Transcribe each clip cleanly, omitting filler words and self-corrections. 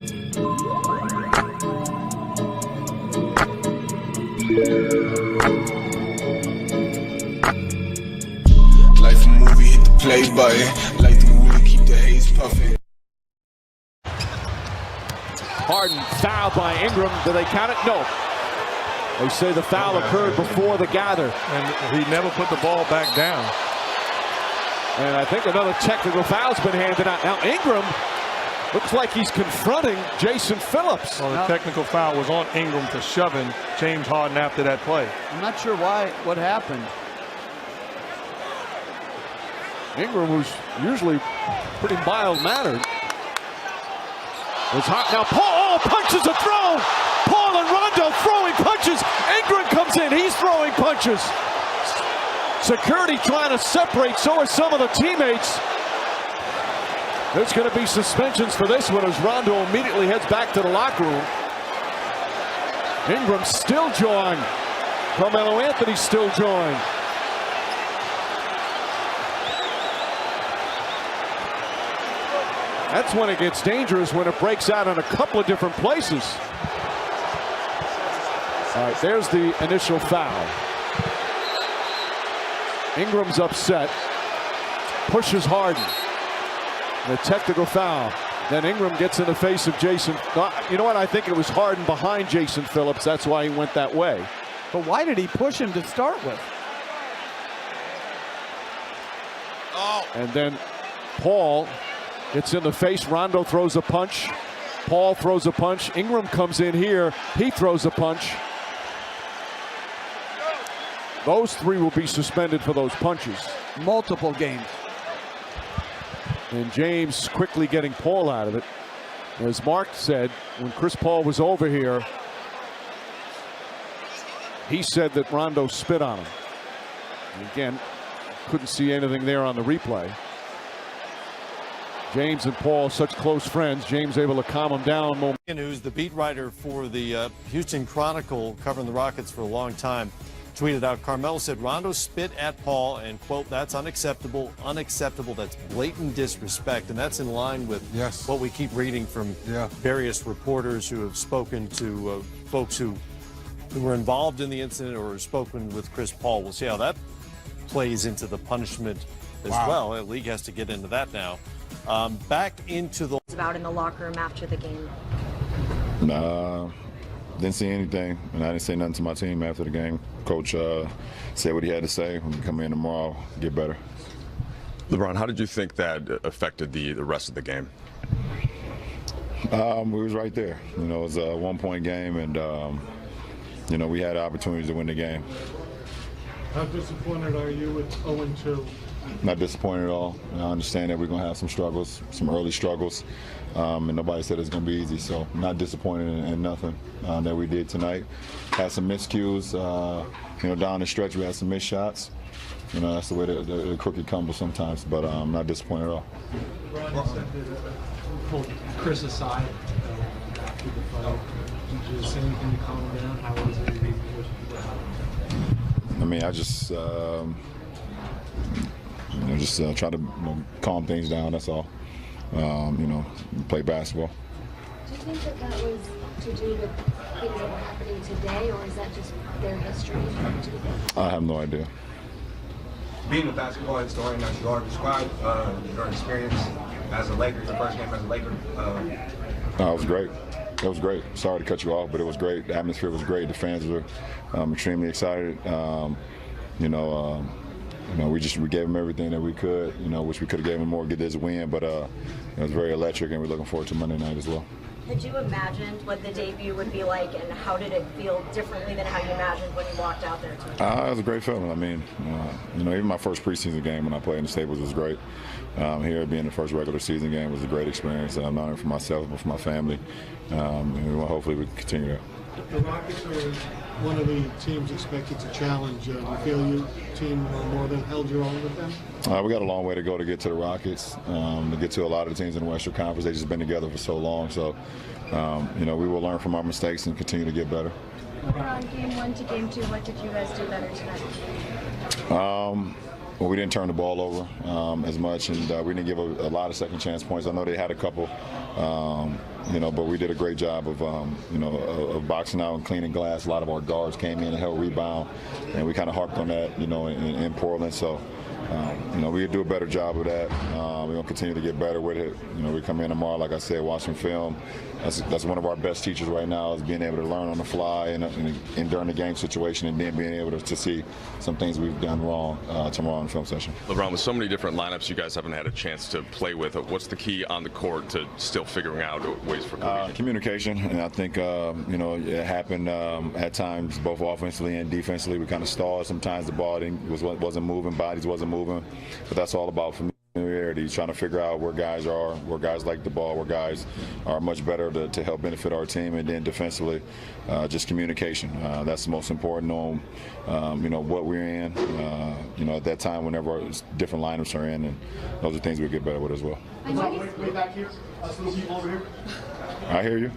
Life a movie, hit the play button. Like the movie, keep the haze puffing. Harden fouled by Ingram. Do they count it? No. They say the foul occurred before the gather. And he never put the ball back down. And I think another technical foul's been handed out. Now Ingram looks like he's confronting Jason Phillips. Well, the technical foul was on Ingram for shoving James Harden after that play. I'm not sure what happened. Ingram, who's usually pretty mild-mannered, was hot. Now Paul punches are thrown. Paul and Rondo throwing punches. Ingram comes in. He's throwing punches. Security trying to separate. So are some of the teammates. There's going to be suspensions for this one as Rondo immediately heads back to the locker room. Ingram still jawing. Carmelo Anthony still jawing. That's when it gets dangerous, when it breaks out in a couple of different places. All right, there's the initial foul. Ingram's upset. Pushes Harden. The technical foul. Then Ingram gets in the face of Jason. You know what? I think it was Harden behind Jason Phillips. That's why he went that way. But why did he push him to start with? Oh. And then Paul gets in the face. Rondo throws a punch. Paul throws a punch. Ingram comes in here. He throws a punch. Those three will be suspended for those punches. Multiple games. And James quickly getting Paul out of it. As Mark said, when Chris Paul was over here, he said that Rondo spit on him. And again, couldn't see anything there on the replay. James and Paul, such close friends. James able to calm him down. Who's the beat writer for the Houston Chronicle, covering the Rockets for a long time, tweeted out, Carmelo said Rondo spit at Paul and, quote, that's unacceptable, that's blatant disrespect. And that's in line with what we keep reading from various reporters who have spoken to folks who were involved in the incident or have spoken with Chris Paul. We'll see how that plays into the punishment as well. The league has to get into that now. Back into the... About in the locker room after the game. Nah, didn't see anything, and I didn't say nothing to my team after the game. Coach said what he had to say. When we come in tomorrow, get better. LeBron, how did you think that affected the rest of the game? We was right there. You know, it was a 1-point game, and you know, we had opportunities to win the game. How disappointed are you with 0-2? Not disappointed at all. I understand that we're going to have some struggles, some early struggles, and nobody said it's going to be easy. So not disappointed in nothing that we did tonight. Had some miscues, you know, down the stretch we had some missed shots. You know, that's the way the cookie crumbles sometimes, but I'm not disappointed at all. Ron said that pulled Chris aside after the fight. Did you say anything to calm him down? How was it? I mean, I just, you know, just try to calm things down. That's all. You know, play basketball. Do you think that was to do with things that were happening today, or is that just their history? I have no idea. Being a basketball historian as you are, describe your experience as a Laker, your first game as a Laker. It was great. It was great. Sorry to cut you off, but it was great. The atmosphere was great. The fans were extremely excited. You know, we gave them everything that we could. You know, wish we could have given them more, get this win, but it was very electric, and we're looking forward to Monday night as well. Had you imagined what the debut would be like, and how did it feel differently than how you imagined when you walked out there tonight? It was a great feeling. I mean, you know, even my first preseason game when I played in the Staples was great. Here, being the first regular season game was a great experience, not only for myself but for my family. And hopefully we can continue that. The Rockets are one of the teams expected to challenge. Do you feel your team more than held your own with them? We got a long way to go to get to the Rockets, to get to a lot of the teams in the Western Conference. They've just been together for so long. So, you know, we will learn from our mistakes and continue to get better. On game 1 to game 2, what did you guys do better tonight? Well, we didn't turn the ball over as much, and we didn't give a lot of second chance points. I know they had a couple, but we did a great job of, of boxing out and cleaning glass. A lot of our guards came in and helped rebound, and we kind of harped on that, in Portland. So, we do a better job of that. We're going to continue to get better with it. We come in tomorrow, like I said, watching film. That's one of our best teachers right now, is being able to learn on the fly and during the game situation, and then being able to see some things we've done wrong tomorrow in the film session. LeBron, with so many different lineups you guys haven't had a chance to play with, what's the key on the court to still figuring out ways for cohesion? Communication, and I think it happened at times both offensively and defensively. We kind of stalled. Sometimes the ball wasn't moving, bodies wasn't moving, but that's all about familiarity, trying to figure out where guys are, where guys like the ball, where guys are much better to help benefit our team, and then defensively, just communication. That's the most important. Knowing, what we're in, at that time whenever our different lineups are in, and those are things we get better with as well. Way back here, little people over here. I hear you.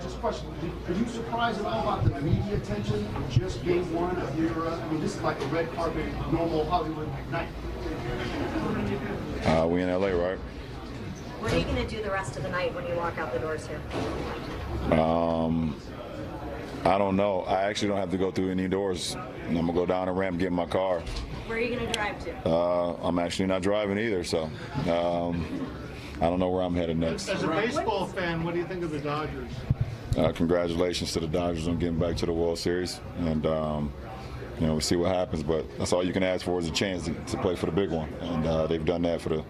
Just a question. Are you surprised at all about the media attention of just game one of your, this is like a red carpet, normal Hollywood night. We in LA, right? What are you going to do the rest of the night when you walk out the doors here? I don't know. I actually don't have to go through any doors. I'm going to go down the ramp, get in my car. Where are you going to drive to? I'm actually not driving either, so I don't know where I'm headed next. As a baseball fan, what do you think of the Dodgers? Congratulations to the Dodgers on getting back to the World Series, and we'll see what happens, but that's all you can ask for is a chance to play for the big one, and they've done that for the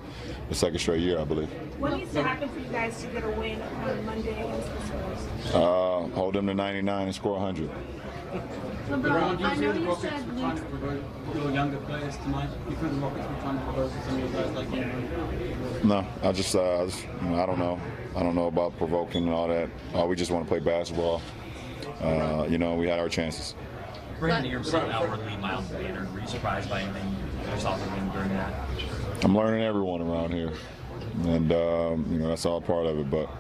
second straight year, I believe. What needs to happen for you guys to get a win on Monday against the Spurs? Hold them to 99 and score 100. LeBron, I know you said Luke. Your younger players tonight. You think the Rockets were trying to provoke some of your guys like Ingram? No, I just I don't know. I don't know about provoking and all that. We just want to play basketball. We had our chances. Brandon Ingram seemed outwardly mildly mannered. Were you surprised by anything you saw from him during that? I'm learning everyone around here, and that's all part of it. But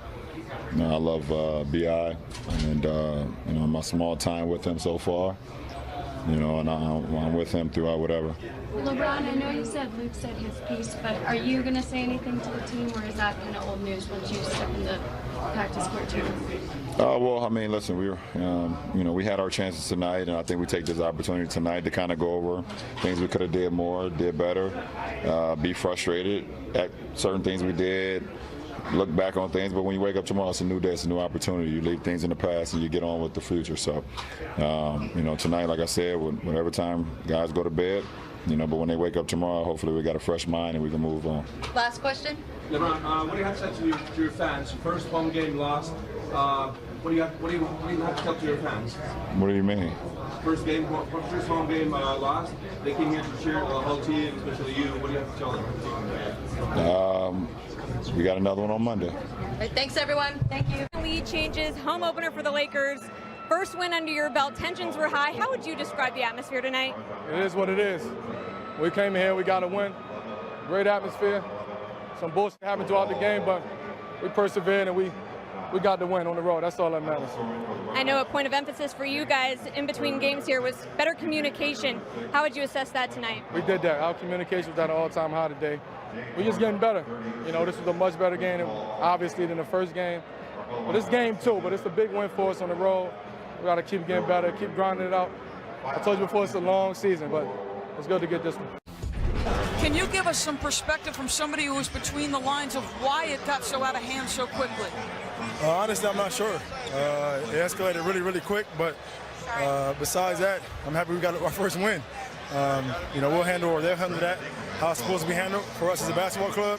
I love Bi, and my small time with him so far. And I'm with him throughout whatever. LeBron, I know you said Luke said his piece, but are you going to say anything to the team, or is that kind of old news once you step in the practice court too? Listen, we had our chances tonight, and I think we take this opportunity tonight to kind of go over things we could have did more, did better, be frustrated at certain things we did, look back on things. But when you wake up tomorrow, it's a new day, it's a new opportunity. You leave things in the past and you get on with the future. So, tonight, like I said, whenever time guys go to bed, but when they wake up tomorrow, hopefully we got a fresh mind and we can move on. Last question. LeBron, what do you have to say to your fans? First home game lost. What do you have to tell to your fans? What do you mean? First home game lost. They came here to cheer the whole team, especially you. What do you have to tell them? We got another one on Monday. All right, thanks, everyone. Thank you. Lead changes, home opener for the Lakers. First win under your belt, tensions were high. How would you describe the atmosphere tonight? It is what it is. We came in here, we got a win. Great atmosphere. Some bullshit happened throughout the game, but we persevered and we got the win on the road. That's all that matters. I know a point of emphasis for you guys in between games here was better communication. How would you assess that tonight? We did that. Our communication was at an all-time high today. We're just getting better. This was a much better game, obviously, than the first game. But it's game two, but it's a big win for us on the road. We got to keep getting better, keep grinding it out. I told you before, it's a long season, but it's good to get this one. Can you give us some perspective from somebody who was between the lines of why it got so out of hand so quickly? Honestly, I'm not sure. It escalated really, really quick, but besides that, I'm happy we got our first win. We'll handle, or they'll handle that how it's supposed to be handled. For us as a basketball club,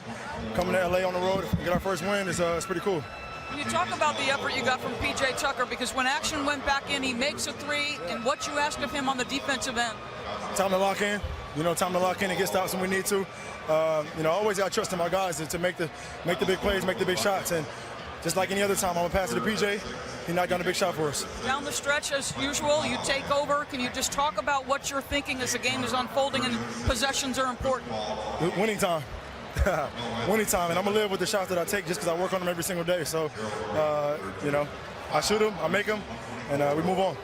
coming to LA on the road and get our first win is pretty cool. You talk about the effort you got from P.J. Tucker, because when action went back in, he makes a three, and what you asked of him on the defensive end. Time to lock in. Time to lock in and get stops when we need to. Always got trust in my guys to make the big plays, make the big shots, and just like any other time, I'm gonna pass it to PJ. He knocked down a big shot for us. Down the stretch, as usual, you take over. Can you just talk about what you're thinking as the game is unfolding and possessions are important? Winning time. Winning time, and I'm gonna live with the shots that I take just because I work on them every single day. So, I shoot them, I make them, and we move on.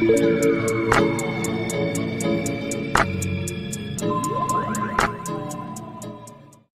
you.